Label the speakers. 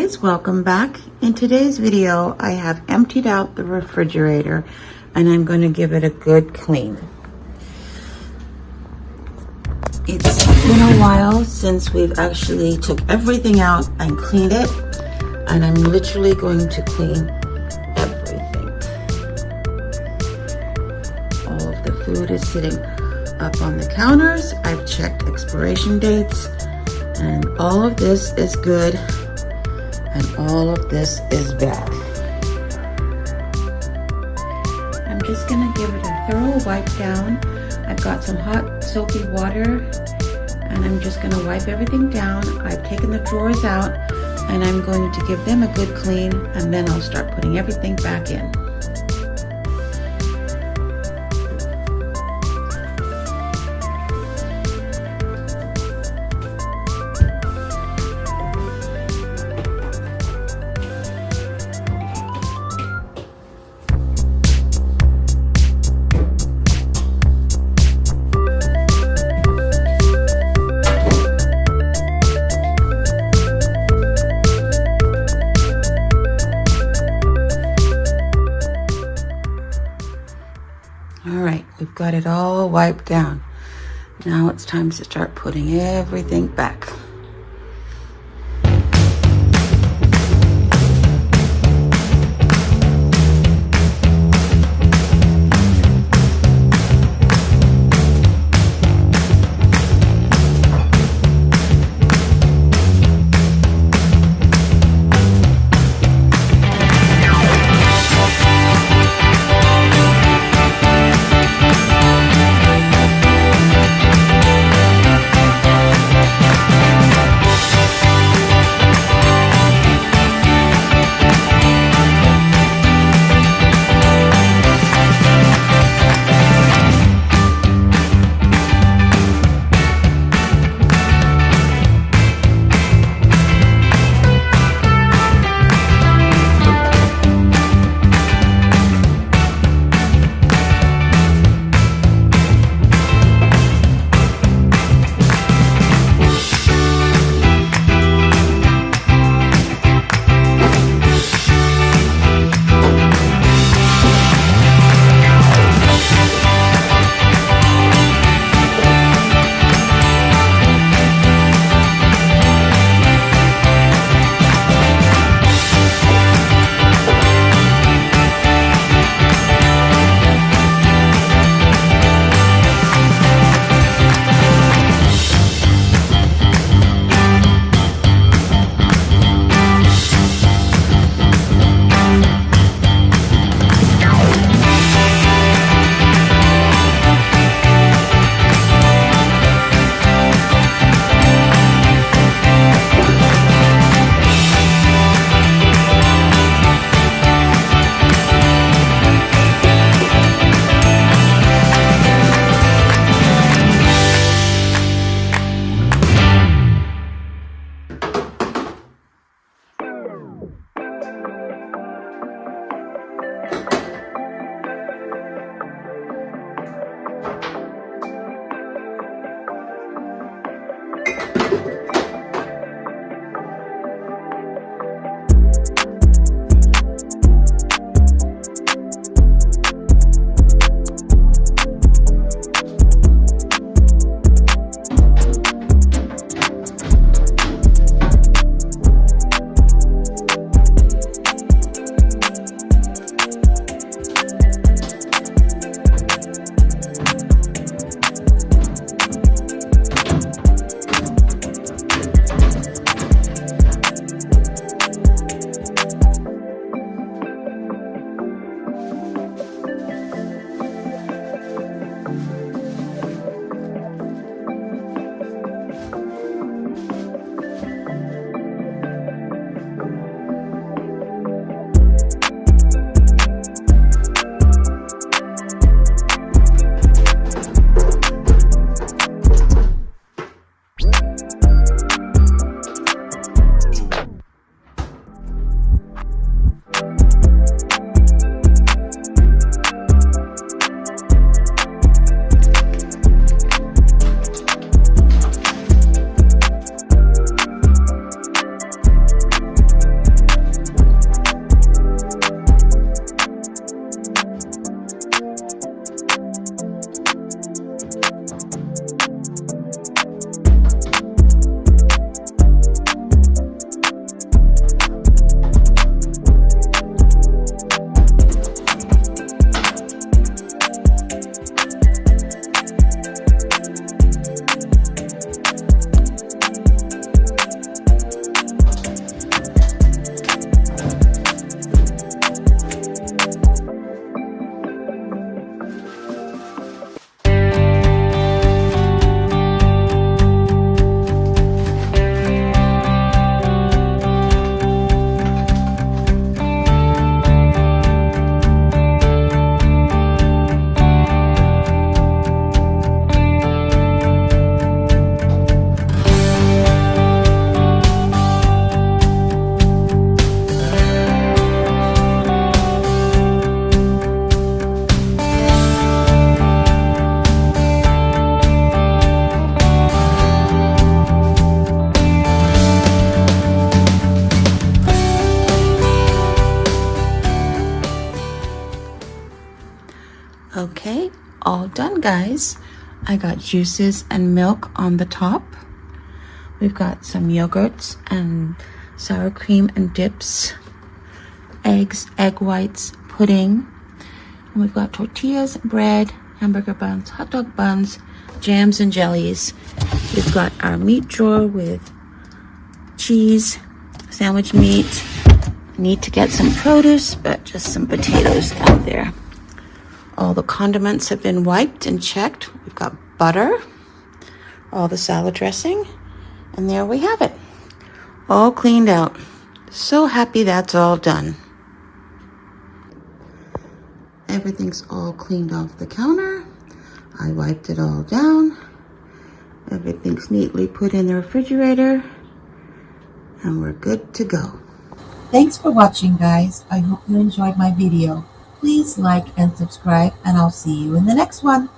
Speaker 1: guys, welcome back. In today's video, I have emptied out the refrigerator and I'm going to give it a good clean. It's been a while since we've actually took everything out and cleaned it, and I'm literally going to clean everything. All of the food is sitting up on the counters. I've checked expiration dates, and all of this is good and all of this is bad. I'm just gonna give it a thorough wipe down. I've got some hot soapy water and I'm just gonna wipe everything down. I've taken the drawers out and I'm going to give them a good clean, and then I'll start putting everything back in. All right, we've got it all wiped down. Now it's time to start putting everything back. Okay, all done, guys. I got juices and milk on the top. We've got some yogurts and sour cream and dips, eggs, egg whites, pudding. And we've got tortillas, bread, hamburger buns, hot dog buns, jams and jellies. We've got our meat drawer with cheese, sandwich meat. Need to get some produce, but just some potatoes out there. All the condiments have been wiped and checked. We've got butter, all the salad dressing, and there we have it. All cleaned out. So happy that's all done. Everything's all cleaned off the counter. I wiped it all down. Everything's neatly put in the refrigerator, and we're good to go.
Speaker 2: Thanks for watching, guys. I hope you enjoyed my video. Please like and subscribe, and I'll see you in the next one.